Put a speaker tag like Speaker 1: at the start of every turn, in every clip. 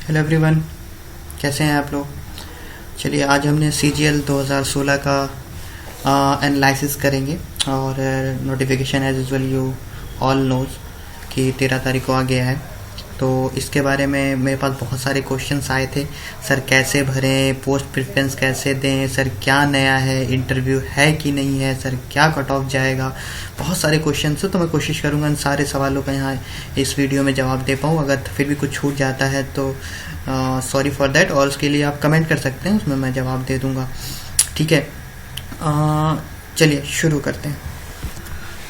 Speaker 1: Hello everyone, कैसे हैं आप लोग। चलिए आज हमने CGL 2016 का एनालिसिस करेंगे और notification as usual you all knows कि 13 तारीख को आ गया है। तो इसके बारे में मेरे पास बहुत सारे क्वेश्चंस आए थे। सर कैसे भरें, पोस्ट प्रेफरेंस कैसे दें, सर क्या नया है, इंटरव्यू है कि नहीं है, सर क्या कट ऑफ जाएगा, बहुत सारे क्वेश्चन है। तो मैं कोशिश करूँगा इन सारे सवालों का यहाँ इस वीडियो में जवाब दे पाऊँ। अगर फिर भी कुछ छूट जाता है तो सॉरी फॉर दैट, और उसके लिए आप कमेंट कर सकते हैं, उसमें मैं जवाब दे दूँगा। ठीक है, चलिए शुरू करते हैं।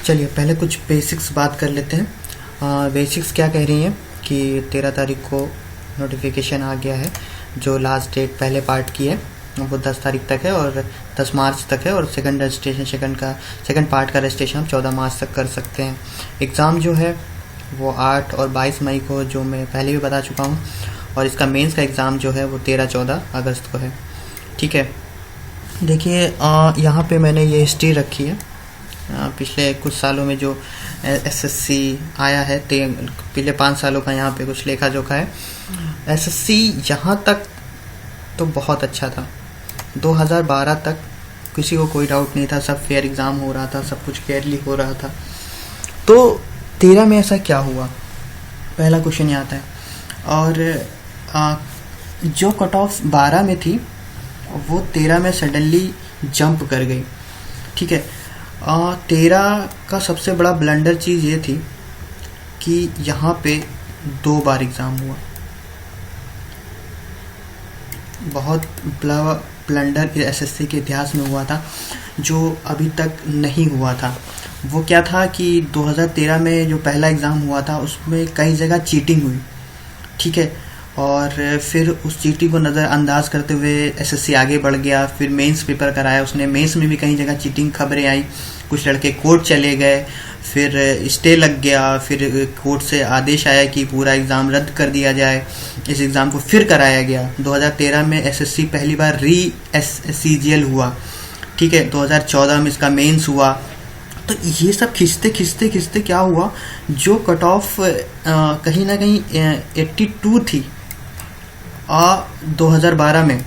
Speaker 1: चलिए पहले कुछ बेसिक्स बात कर लेते हैं। बेसिक्स क्या कह रही हैं कि 13 तारीख को नोटिफिकेशन आ गया है। जो लास्ट डेट पहले पार्ट की है वो 10 तारीख तक है और 10 मार्च तक है, और सेकंड पार्ट का रजिस्ट्रेशन हम 14 मार्च तक कर सकते हैं। एग्ज़ाम जो है वो 8 और 22 मई को, जो मैं पहले भी बता चुका हूँ, और इसका मेंस का एग्ज़ाम जो है वो 13-14 अगस्त को है। ठीक है, देखिए यहाँ पे मैंने ये हिस्ट्री रखी है। पिछले कुछ सालों में जो SSC आया है, पिछले 5 सालों का यहाँ पे कुछ लेखा जोखा है। SSC यहाँ तक तो बहुत अच्छा था, 2012 तक किसी को कोई डाउट नहीं था, सब फेयर एग्ज़ाम हो रहा था, सब कुछ फेयरली हो रहा था। तो 13 में ऐसा क्या हुआ, पहला क्वेश्चन यहाँ आता है। और जो कट ऑफ 12 में थी वो 13 में सडनली जंप कर गई। ठीक है, 13 का सबसे बड़ा ब्लंडर चीज़ ये थी कि यहाँ पे 2 बार एग्ज़ाम हुआ। बहुत बड़ा ब्लंडर SSC के इतिहास में हुआ था, जो अभी तक नहीं हुआ था। वो क्या था कि 2013 में जो पहला एग्ज़ाम हुआ था उसमें कई जगह चीटिंग हुई। ठीक है, और फिर उस चीटिंग को नज़रअंदाज करते हुए SSC आगे बढ़ गया। फिर मेंस पेपर कराया उसने, मेंस में भी कई जगह चीटिंग खबरें आई, कुछ लड़के कोर्ट चले गए, फिर स्टे लग गया, फिर कोर्ट से आदेश आया कि पूरा एग्ज़ाम रद्द कर दिया जाए, इस एग्ज़ाम को फिर कराया गया। 2013 में SSC पहली बार CGL हुआ। ठीक है, 2014 में इसका मेंस हुआ। तो ये सब खिंचते क्या हुआ, जो कट ऑफ कहीं ना कहीं 82 थी 2012 में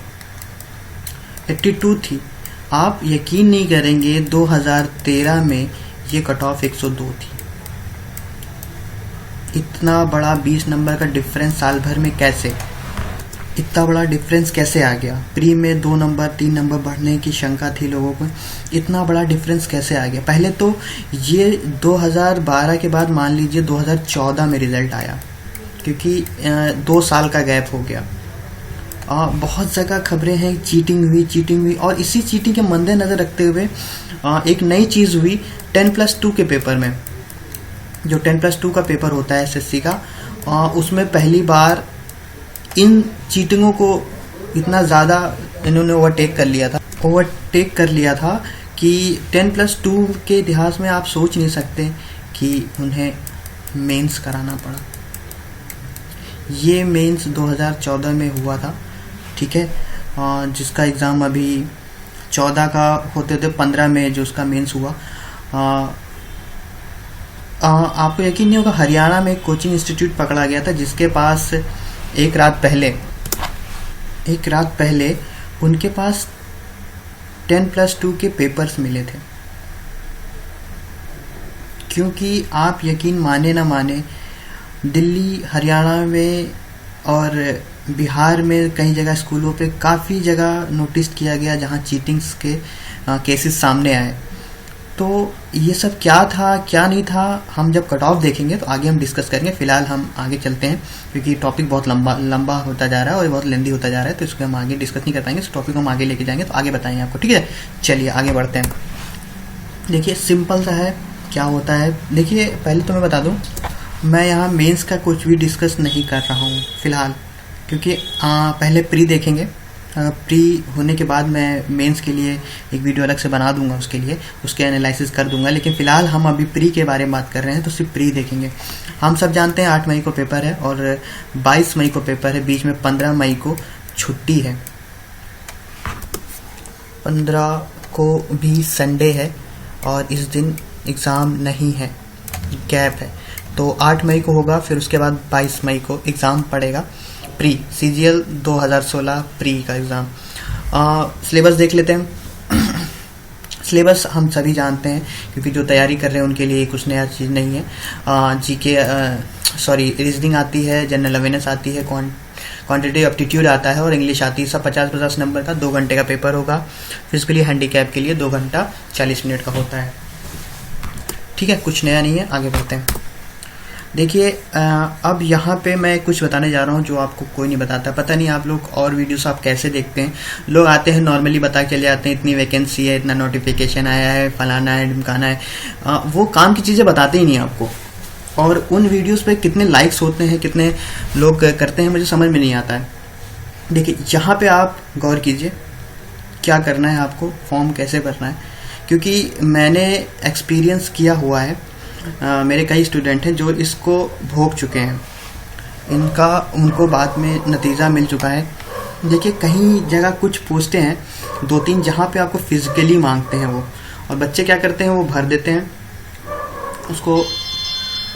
Speaker 1: 82 थी, आप यकीन नहीं करेंगे 2013 में ये कट ऑफ 102 थी। इतना बड़ा 20 नंबर का डिफरेंस साल भर में कैसे, इतना बड़ा डिफरेंस कैसे आ गया। प्री में 2 नंबर 3 नंबर बढ़ने की शंका थी लोगों को, इतना बड़ा डिफरेंस कैसे आ गया। पहले तो ये 2012 के बाद मान लीजिए 2014 में रिजल्ट आया, क्योंकि 2 साल का गैप हो गया। बहुत जगह खबरें हैं चीटिंग हुई, और इसी चीटिंग के मद्देनजर रखते हुए एक नई चीज़ हुई 10+2 के पेपर में। जो 10+2 का पेपर होता है SSC का, उसमें पहली बार इन चीटिंगों को इतना ज़्यादा इन्होंने ओवरटेक कर लिया था कि 10+2 के इतिहास में आप सोच नहीं सकते कि उन्हें मेंस कराना पड़ा। ये मेंस 2014 में हुआ था। ठीक है, जिसका एग्ज़ाम अभी 14 का होते 15 में जो उसका मेंस हुआ। आपको यकीन नहीं होगा, हरियाणा में एक कोचिंग इंस्टीट्यूट पकड़ा गया था, जिसके पास एक रात पहले उनके पास 10+2 के पेपर्स मिले थे। क्योंकि आप यकीन माने ना माने, दिल्ली, हरियाणा में और बिहार में कई जगह स्कूलों पे काफ़ी जगह नोटिस किया गया जहां चीटिंग्स के केसेस सामने आए। तो ये सब क्या था क्या नहीं था, हम जब कट ऑफ देखेंगे तो आगे हम डिस्कस करेंगे। फिलहाल हम आगे चलते हैं, क्योंकि टॉपिक बहुत लंबा होता जा रहा है और बहुत लेंदी होता जा रहा है, तो इसको हम आगे डिस्कस नहीं कर पाएंगे। इस टॉपिक को हम आगे लेके जाएंगे तो आगे बताएंगे आपको। ठीक है, चलिए आगे बढ़ते हैं। देखिए सिंपल सा है, क्या होता है। देखिए पहले तो मैं बता दूँ, मैं यहाँ मेंस का कुछ भी डिस्कस नहीं कर रहा हूँ फिलहाल, क्योंकि पहले प्री देखेंगे। प्री होने के बाद मैं मेंस के लिए एक वीडियो अलग से बना दूंगा, उसके एनालिसिस कर दूंगा। लेकिन फ़िलहाल हम अभी प्री के बारे में बात कर रहे हैं, तो सिर्फ प्री देखेंगे। हम सब जानते हैं 8 मई को पेपर है और 22 मई को पेपर है, बीच में 15 मई को छुट्टी है। 15 को भी संडे है और इस दिन एग्ज़ाम नहीं है, गैप है। तो 8 मई को होगा, फिर उसके बाद 22 मई को एग्ज़ाम पड़ेगा। प्री CGL 2016 प्री का एग्ज़ाम। सिलेबस देख लेते हैं। सिलेबस हम सभी जानते हैं क्योंकि जो तैयारी कर रहे हैं उनके लिए कुछ नया चीज़ नहीं है। जीके रीजनिंग आती है, जनरल अवेयरनेस आती है, क्वांटिटेटिव एप्टीट्यूड आता है और इंग्लिश आती है। सब 50-50 नंबर का 2 घंटे का पेपर होगा। फिजिकली हैंडीकैप के लिए 2 घंटा 40 मिनट का होता है। ठीक है, कुछ नया नहीं है, आगे बढ़ते हैं। देखिए अब यहाँ पे मैं कुछ बताने जा रहा हूँ जो आपको कोई नहीं बताता। पता नहीं आप लोग और वीडियोस आप कैसे देखते हैं। लोग आते हैं नॉर्मली बता के ले आते हैं इतनी वैकेंसी है, इतना नोटिफिकेशन आया है, फलाना है, ढमकाना है। वो काम की चीज़ें बताते ही नहीं आपको। और उन वीडियोस पे कितने लाइक्स होते हैं, कितने लोग करते हैं, मुझे समझ में नहीं आता है। देखिए यहाँ पे आप गौर कीजिए क्या करना है आपको, फॉर्म कैसे भरना है। क्योंकि मैंने एक्सपीरियंस किया हुआ है, मेरे कई स्टूडेंट हैं जो इसको भोग चुके हैं, उनको बाद में नतीजा मिल चुका है। देखिए कहीं जगह कुछ पोस्टें हैं 2-3 जहाँ पे आपको फिजिकली मांगते हैं वो, और बच्चे क्या करते हैं वो भर देते हैं, उसको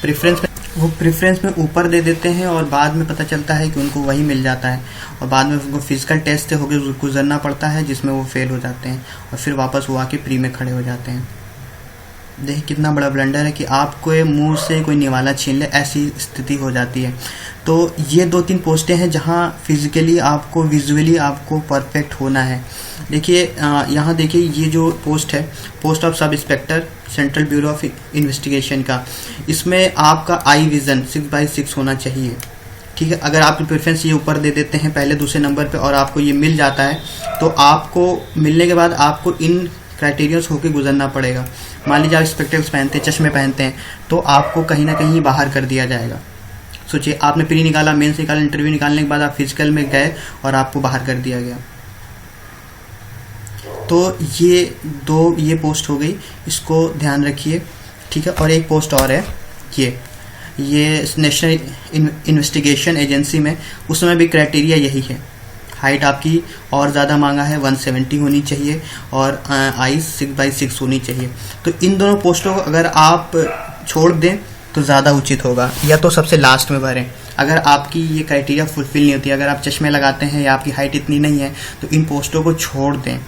Speaker 1: प्रेफरेंस में ऊपर दे देते हैं और बाद में पता चलता है कि उनको वही मिल जाता है और बाद में उनको फिजिकल टेस्ट से होकर गुजरना पड़ता है जिसमें वो फेल हो जाते हैं और फिर वापस वो आके प्री में खड़े हो जाते हैं। देखिए कितना बड़ा ब्लंडर है कि आपको मुंह से कोई निवाला छीन ले, ऐसी स्थिति हो जाती है। तो ये 2-3 पोस्टें हैं जहां फिजिकली आपको, विजुअली आपको परफेक्ट होना है। देखिए यहाँ देखिए ये जो पोस्ट है, post of sub inspector central bureau of investigation का, इसमें आपका आई विज़न 6/6 होना चाहिए। ठीक है, अगर आपकी प्रेफरेंस ये ऊपर दे देते हैं पहले दूसरे नंबर पे और आपको ये मिल जाता है तो आपको मिलने के बाद आपको इन क्राइटेरियाज होकर गुजरना पड़ेगा। मान लीजिए आप स्पेक्टेक्ल्स पहनते हैं, चश्मे पहनते हैं, तो आपको कहीं ना कहीं बाहर कर दिया जाएगा। सोचिए आपने प्री निकाला, मेंस निकाला, इंटरव्यू निकालने के बाद आप फिजिकल में गए और आपको बाहर कर दिया गया। तो ये पोस्ट हो गई, इसको ध्यान रखिए। ठीक है, और एक पोस्ट और है ये नेशनल इन्वेस्टिगेशन एजेंसी में, उसमें भी क्राइटेरिया यही है। हाइट आपकी और ज़्यादा मांगा है, 170 होनी चाहिए और आइज 6/6 होनी चाहिए। तो इन दोनों पोस्टों को अगर आप छोड़ दें तो ज़्यादा उचित होगा, या तो सबसे लास्ट में भरें। अगर आपकी ये क्राइटेरिया फुलफिल नहीं होती, अगर आप चश्मे लगाते हैं या आपकी हाइट इतनी नहीं है तो इन पोस्टों को छोड़ दें।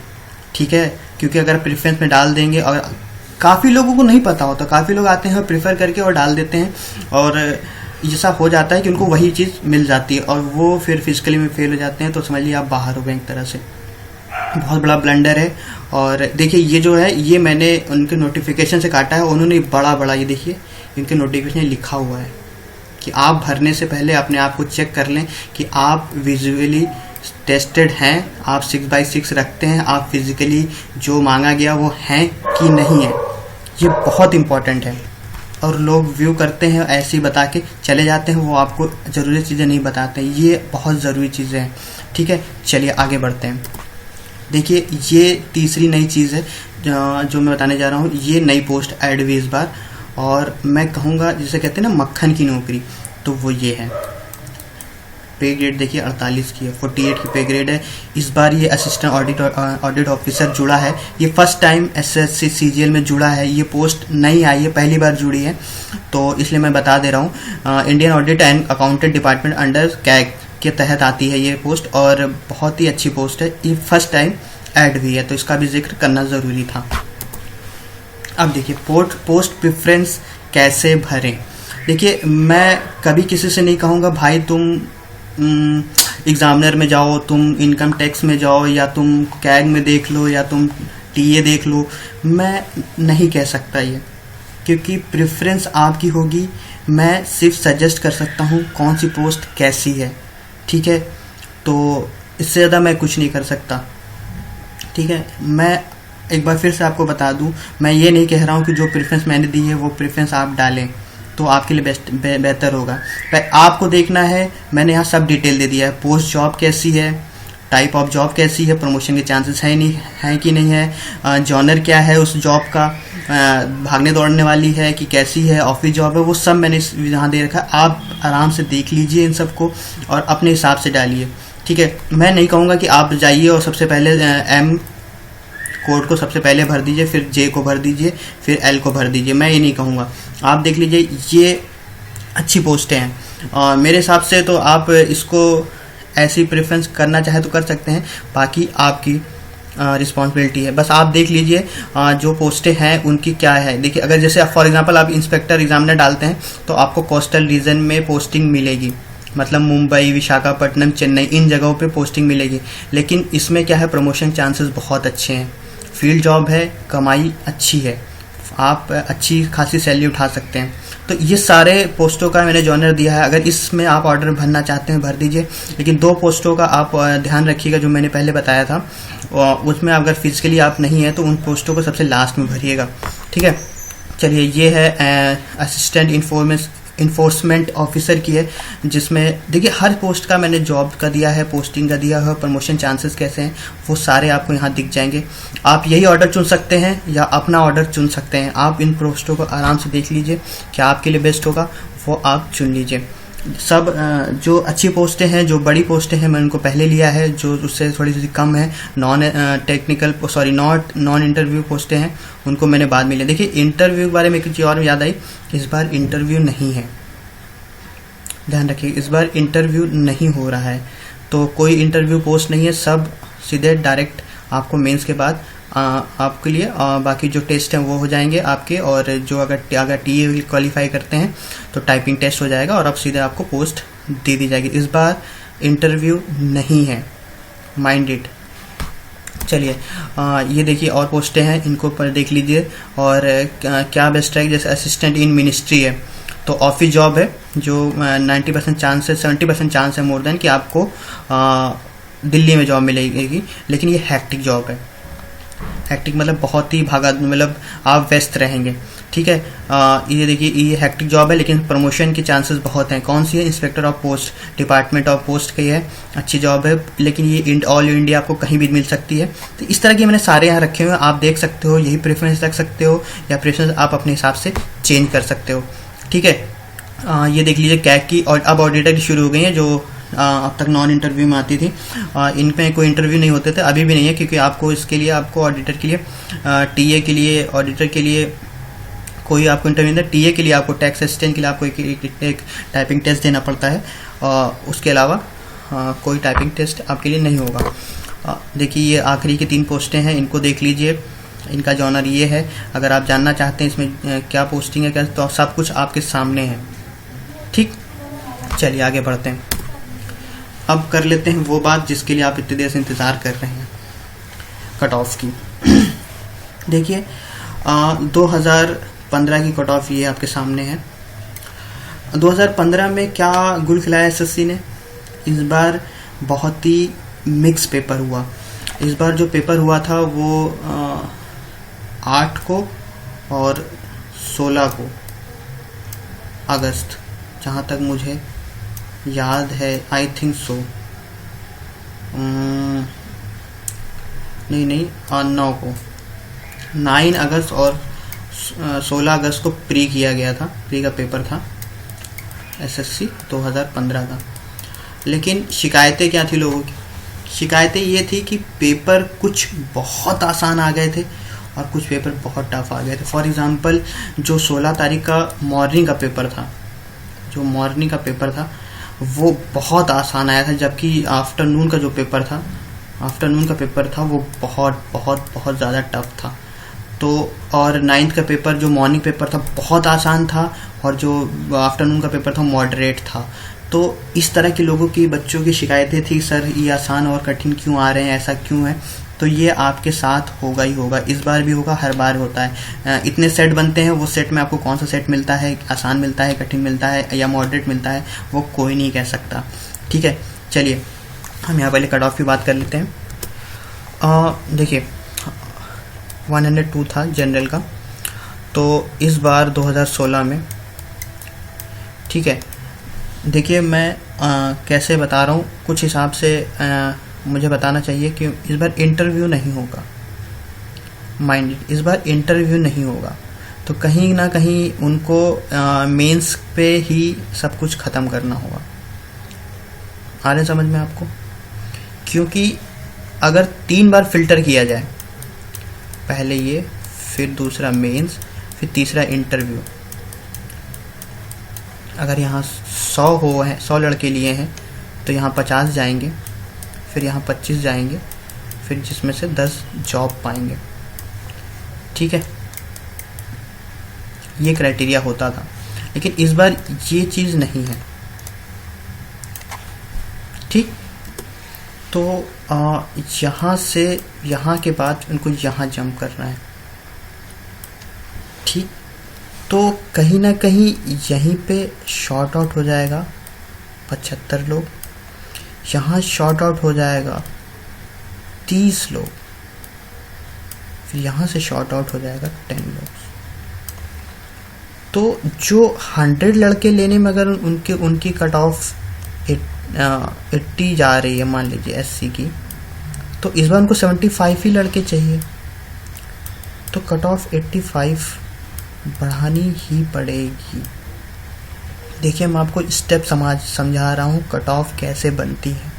Speaker 1: ठीक है, क्योंकि अगर प्रेफरेंस में डाल देंगे, और काफ़ी लोगों को नहीं पता होता, काफ़ी लोग आते हैं और प्रेफर करके और डाल देते हैं और ऐसा हो जाता है कि उनको वही चीज़ मिल जाती है और वो फिर फिजिकली में फेल हो जाते हैं। तो समझ लिया आप बाहर हो गए एक तरह से। बहुत बड़ा ब्लंडर है। और देखिए ये जो है ये मैंने उनके नोटिफिकेशन से काटा है, उन्होंने बड़ा ये देखिए इनके नोटिफिकेशन लिखा हुआ है कि आप भरने से पहले अपने आप को चेक कर लें कि आप विजुअली टेस्टेड हैं, आप 6/6 रखते हैं, आप फिजिकली जो मांगा गया वो हैं कि नहीं है। ये बहुत इंपॉर्टेंट है। और लोग व्यू करते हैं ऐसे ही बता के चले जाते हैं, वो आपको ज़रूरी चीज़ें नहीं बताते हैं। ये बहुत ज़रूरी चीज़ें हैं। ठीक है, चलिए आगे बढ़ते हैं। देखिए ये तीसरी नई चीज़ है जो मैं बताने जा रहा हूँ। ये नई पोस्ट ऐड हुई इस बार, और मैं कहूँगा जिसे कहते हैं ना मक्खन की नौकरी, तो वो ये है। पे ग्रेड देखिए 48 की है, 48 की पे ग्रेड है। इस बार ये असिस्टेंट ऑडिट ऑफिसर जुड़ा है। ये फर्स्ट टाइम SSC CGL में जुड़ा है। ये पोस्ट नहीं आई है, पहली बार जुड़ी है, तो इसलिए मैं बता दे रहा हूँ। Indian audit and accountant department under CAG के तहत आती है ये पोस्ट, और बहुत ही अच्छी पोस्ट है। ये फर्स्ट टाइम ऐड हुई है, तो इसका भी जिक्र करना ज़रूरी था। अब देखिए पोस्ट प्रेफरेंस कैसे भरें। देखिए मैं कभी किसी से नहीं कहूँगा भाई तुम एग्जामिनर में जाओ, तुम इनकम टैक्स में जाओ, या तुम कैग में देख लो, या तुम टीए देख लो। मैं नहीं कह सकता ये, क्योंकि प्रेफरेंस आपकी होगी। मैं सिर्फ सजेस्ट कर सकता हूँ कौन सी पोस्ट कैसी है। ठीक है, तो इससे ज़्यादा मैं कुछ नहीं कर सकता। ठीक है, मैं एक बार फिर से आपको बता दूँ, मैं ये नहीं कह रहा हूँ कि जो प्रेफरेंस मैंने दी है वो प्रेफरेंस आप डालें तो आपके लिए बेहतर होगा। पर आपको देखना है, मैंने यहाँ सब डिटेल दे दिया है। पोस्ट जॉब कैसी है, टाइप ऑफ जॉब कैसी है, प्रमोशन के चांसेस है कि नहीं है, जॉनर क्या है उस जॉब का, भागने दौड़ने वाली है कि कैसी है, ऑफिस जॉब है, वो सब मैंने यहाँ दे रखा है। आप आराम से देख लीजिए इन सबको और अपने हिसाब से डालिए। ठीक है, मैं नहीं कहूँगा कि आप जाइए और सबसे पहले M कोड को सबसे पहले भर दीजिए, फिर J को भर दीजिए, फिर L को भर दीजिए। मैं ये नहीं कहूँगा। आप देख लीजिए, ये अच्छी पोस्टें हैं और मेरे हिसाब से तो आप इसको ऐसी प्रेफरेंस करना चाहे तो कर सकते हैं, बाकी आपकी रिस्पॉन्सिबिलिटी है। बस आप देख लीजिए जो पोस्टें हैं उनकी क्या है। देखिए अगर जैसे फॉर एग्जांपल आप इंस्पेक्टर एग्जामिनर डालते हैं तो आपको कोस्टल रीजन में पोस्टिंग मिलेगी, मतलब मुंबई, विशाखापट्टनम, चेन्नई, इन जगहों पे पोस्टिंग मिलेगी। लेकिन इसमें क्या है, प्रमोशन चांसेस बहुत अच्छे हैं, फील्ड जॉब है, कमाई अच्छी है, आप अच्छी खासी सैलरी उठा सकते हैं। तो ये सारे पोस्टों का मैंने जॉनर दिया है, अगर इसमें आप ऑर्डर भरना चाहते हैं भर दीजिए। लेकिन 2 पोस्टों का आप ध्यान रखिएगा जो मैंने पहले बताया था, उसमें अगर फिजिकली आप नहीं है तो उन पोस्टों को सबसे लास्ट में भरिएगा, ठीक है। चलिए ये है असिस्टेंट इन्फोर्समेंट ऑफिसर की है, जिसमें देखिए हर पोस्ट का मैंने जॉब का दिया है, पोस्टिंग का दिया है, प्रमोशन चांसेस कैसे हैं वो सारे आपको यहाँ दिख जाएंगे। आप यही ऑर्डर चुन सकते हैं या अपना ऑर्डर चुन सकते हैं। आप इन पोस्टों को आराम से देख लीजिए, क्या आपके लिए बेस्ट होगा वो आप चुन लीजिए। सब जो अच्छी पोस्टें हैं, जो बड़ी पोस्टें हैं, मैंने उनको पहले लिया है, जो उससे थोड़ी सी कम है नॉन इंटरव्यू पोस्टें हैं उनको मैंने बाद में लिया। देखिए इंटरव्यू के बारे में एक चीज़ और याद आई, इस बार इंटरव्यू नहीं है, ध्यान रखिए इस बार इंटरव्यू नहीं हो रहा है, तो कोई इंटरव्यू पोस्ट नहीं है, सब सीधे डायरेक्ट आपको मेंस के बाद आपके लिए बाकी जो टेस्ट हैं वो हो जाएंगे आपके, और जो अगर टीए क्वालिफाई करते हैं तो टाइपिंग टेस्ट हो जाएगा और अब सीधे आपको पोस्ट दे दी जाएगी। इस बार इंटरव्यू नहीं है, माइंड इट। चलिए ये देखिए और पोस्टें हैं, इनको पर देख लीजिए। और क्या बेस्ट है, जैसे असिस्टेंट इन मिनिस्ट्री है तो ऑफिस जॉब है, जो 90% चांस है, 70% चांस है मोर देन कि आपको दिल्ली में जॉब मिलेगी। लेकिन ये हैक्टिक जॉब है, हैक्टिक मतलब बहुत ही भागा, मतलब आप व्यस्त रहेंगे, ठीक है। ये देखिए ये हैक्टिक जॉब है, लेकिन प्रमोशन के चांसेस बहुत हैं। कौन सी है, inspector of post, department of post की है, अच्छी जॉब है, लेकिन ये ऑल इंडिया आपको कहीं भी मिल सकती है। तो इस तरह के मैंने सारे यहाँ रखे हुए हैं, आप देख सकते हो, यही प्रेफरेंस रख सकते हो या प्रेफरेंस आप अपने हिसाब से चेंज कर सकते हो, ठीक है। ये देख लीजिए कैग की, और अब ऑडिटर की शुरू हो गई है जो अब तक नॉन इंटरव्यू में आती थी। इनमें कोई इंटरव्यू नहीं होते थे, अभी भी नहीं है, क्योंकि आपको इसके लिए आपको ऑडिटर के लिए टीए के लिए, ऑडिटर के लिए कोई आपको इंटरव्यू नहीं, टीए के लिए आपको टैक्स असिस्टेंट के लिए आपको एक टाइपिंग टेस्ट देना पड़ता है, उसके अलावा कोई टाइपिंग टेस्ट आपके लिए नहीं होगा। देखिए ये आखिरी की 3 पोस्टें हैं, इनको देख लीजिए, इनका जॉनर ये है। अगर आप जानना चाहते हैं इसमें क्या पोस्टिंग है क्या, तो सब कुछ आपके सामने है, ठीक। चलिए आगे बढ़ते हैं, अब कर लेते हैं वो बात जिसके लिए आप इतनी देर से इंतज़ार कर रहे हैं, कट ऑफ की। देखिए 2015 की कट ऑफ ये आपके सामने है। 2015 में क्या गुल खिलाया एसएससी ने, इस बार बहुत ही मिक्स पेपर हुआ। इस बार जो पेपर हुआ था वो 8 को और 16 को अगस्त, जहाँ तक मुझे याद है, आई थिंक सो, नहीं 9 को, 9 अगस्त और 16 अगस्त को प्री किया गया था, प्री का पेपर था एसएससी 2015 का। लेकिन शिकायतें क्या थी लोगों की, शिकायतें ये थी कि पेपर कुछ बहुत आसान आ गए थे और कुछ पेपर बहुत टफ आ गए थे। फॉर एग्जांपल जो 16 तारीख का मॉर्निंग का पेपर था, जो मॉर्निंग का पेपर था वो बहुत आसान आया था, जबकि आफ्टरनून का जो पेपर था, आफ्टरनून का पेपर था वो बहुत बहुत बहुत ज़्यादा टफ था। तो और 9th का पेपर जो मॉर्निंग पेपर था बहुत आसान था और जो आफ्टरनून का पेपर था मॉडरेट था। तो इस तरह के लोगों की, बच्चों की शिकायतें थी, सर ये आसान और कठिन क्यों आ रहे हैं, ऐसा क्यों है। तो ये आपके साथ होगा ही होगा, इस बार भी होगा, हर बार होता है। इतने सेट बनते हैं, वो सेट में आपको कौन सा सेट मिलता है, आसान मिलता है, कठिन मिलता है या मॉडरेट मिलता है, वो कोई नहीं कह सकता, ठीक है। चलिए हम यहाँ पहले कट ऑफ की बात कर लेते हैं। देखिए 102 था जनरल का, तो इस बार 2016 में, ठीक है। देखिए मैं कैसे बता रहा हूँ, कुछ हिसाब से मुझे बताना चाहिए कि इस बार इंटरव्यू नहीं होगा, माइंड, इस बार इंटरव्यू नहीं होगा। तो कहीं ना कहीं उनको मेंस पे ही सब कुछ ख़त्म करना होगा। आ रहे समझ में आपको, क्योंकि अगर 3 बार फिल्टर किया जाए, पहले ये, फिर दूसरा मेंस, फिर तीसरा इंटरव्यू, अगर यहाँ 100 लड़के लिए हैं तो यहाँ 50 जाएंगे, फिर यहाँ 25 जाएंगे, फिर जिसमें से 10 जॉब पाएंगे। ठीक है, ये क्राइटेरिया होता था, लेकिन इस बार ये चीज़ नहीं है। ठीक, तो यहाँ से यहाँ के बाद उनको यहाँ जंप करना है। ठीक, तो कहीं ना कहीं यहीं पे शॉर्ट आउट हो जाएगा 75 लोग, यहाँ शॉर्ट आउट हो जाएगा 30 लोग, फिर यहाँ से शॉर्ट आउट हो जाएगा 10 लोग। तो जो 100 लड़के लेने में अगर उनकी कट ऑफ 80 जा रही है मान लीजिए एससी की, तो इस बार उनको 75 ही लड़के चाहिए, तो कट ऑफ 85 बढ़ानी ही पड़ेगी। देखिए मैं आपको स्टेप समझा रहा हूँ कट ऑफ कैसे बनती है।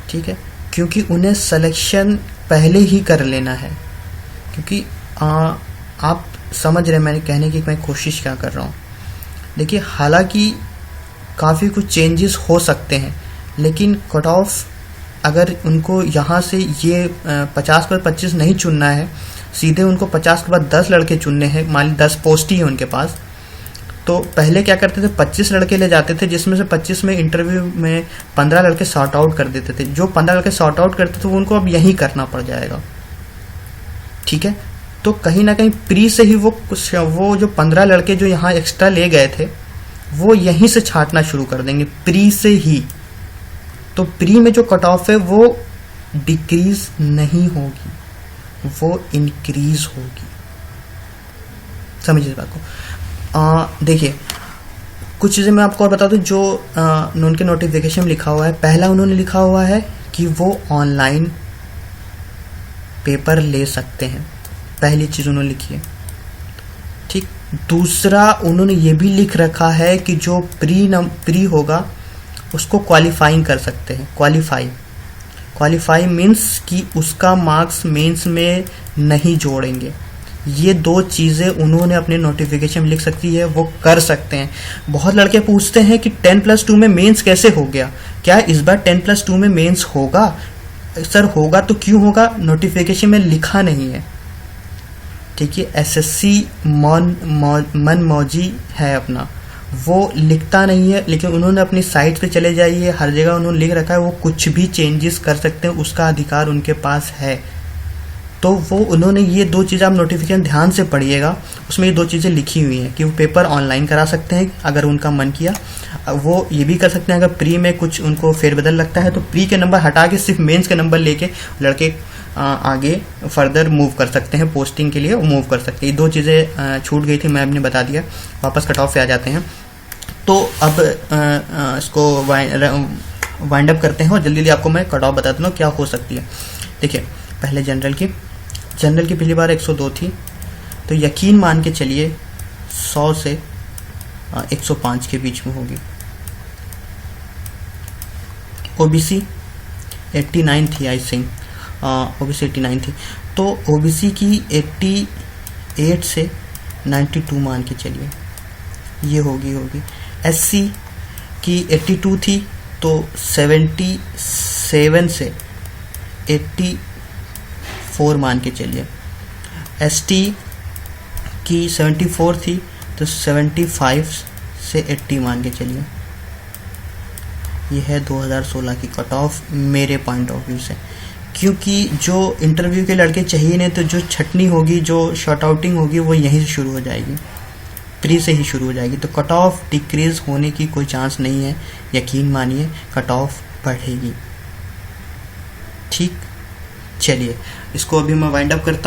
Speaker 1: ठीक है, क्योंकि उन्हें सिलेक्शन पहले ही कर लेना है, क्योंकि आप समझ रहे मैंने कहने की मैं कोशिश क्या कर रहा हूँ। देखिए हालांकि काफ़ी कुछ चेंजेस हो सकते हैं, लेकिन कट ऑफ अगर उनको यहाँ से ये 50 पर 25 नहीं चुनना है, सीधे उनको 50 के बाद 10 लड़के चुनने हैं, मान ली 10 पोस्ट ही है उनके पास, तो पहले क्या करते थे 25 लड़के ले जाते थे, जिसमें से 25 में इंटरव्यू में 15 लड़के सॉर्ट आउट कर देते थे। जो 15 लड़के सॉर्ट आउट करते थे वो उनको अब यही करना पड़ जाएगा। ठीक है, तो कहीं ना कहीं प्री से ही वो जो 15 लड़के जो यहाँ एक्स्ट्रा ले गए थे वो यहीं से छांटना शुरू कर देंगे, प्री से ही। तो प्री में जो कट ऑफ है वो डिक्रीज नहीं होगी, वो इंक्रीज होगी। समझिए इस बात को। देखिए कुछ चीज़ें मैं आपको और बता दूं जो उनके नोटिफिकेशन में लिखा हुआ है। पहला उन्होंने लिखा हुआ है कि वो ऑनलाइन पेपर ले सकते हैं, पहली चीज़ उन्होंने लिखी है। ठीक, दूसरा उन्होंने ये भी लिख रखा है कि जो प्री होगा उसको क्वालिफाइंग कर सकते हैं। क्वालिफाई मीन्स कि उसका मार्क्स मेंस में नहीं जोड़ेंगे। ये दो चीज़ें उन्होंने अपने नोटिफिकेशन में लिख सकती है, वो कर सकते हैं। बहुत लड़के पूछते हैं कि 10+2 में मेंस कैसे हो गया, क्या इस बार 10+2 में मेंस होगा? सर होगा तो क्यों होगा, नोटिफिकेशन में लिखा नहीं है। ठीक है, एसएससी मन मौजी है अपना, वो लिखता नहीं है, लेकिन उन्होंने अपनी साइट पे चले जाइए, हर जगह उन्होंने लिख रखा है वो कुछ भी चेंजेस कर सकते हैं, उसका अधिकार उनके पास है। तो वो उन्होंने ये दो चीज़ें, आप नोटिफिकेशन ध्यान से पढ़िएगा, उसमें ये दो चीज़ें लिखी हुई हैं कि वो पेपर ऑनलाइन करा सकते हैं अगर उनका मन किया। वो ये भी कर सकते हैं अगर प्री में कुछ उनको फेरबदल लगता है तो प्री के नंबर हटा के सिर्फ मेंस के नंबर लेके लड़के आगे फर्दर मूव कर सकते हैं, पोस्टिंग के लिए मूव कर सकते हैं। ये दो चीज़ें छूट गई थी, मैं आपने बता दिया। वापस कट ऑफ पे आ जाते हैं। तो अब इसको वाइंड अप करते हैं और जल्दी जल्दी आपको मैं कट ऑफ बताता हूँ क्या हो सकती है। देखिए पहले जनरल की पिछली बार 102 थी, तो यकीन मान के चलिए 100 से 105 के बीच में होगी। ओबीसी 89 थी, आई थिंक ओबीसी 89 थी, तो ओबीसी की 88 से 92 मान के चलिए ये होगी। एससी की 82 थी, तो 77 से 84 मान के चलिए। एसटी की 74 थी, तो 75 से 80 मान के चलिए। ये है 2016 की कट ऑफ मेरे पॉइंट ऑफ व्यू से, क्योंकि जो इंटरव्यू के लड़के चाहिए नहीं, तो जो छटनी होगी, जो शॉर्ट आउटिंग होगी, वो यहीं से शुरू हो जाएगी, प्री से ही शुरू हो जाएगी। तो कट ऑफ डिक्रीज होने की कोई चांस नहीं है, यकीन मानिए कट ऑफ बढ़ेगी। ठीक, चलिए इसको अभी मैं वाइंड अप करता हूँ।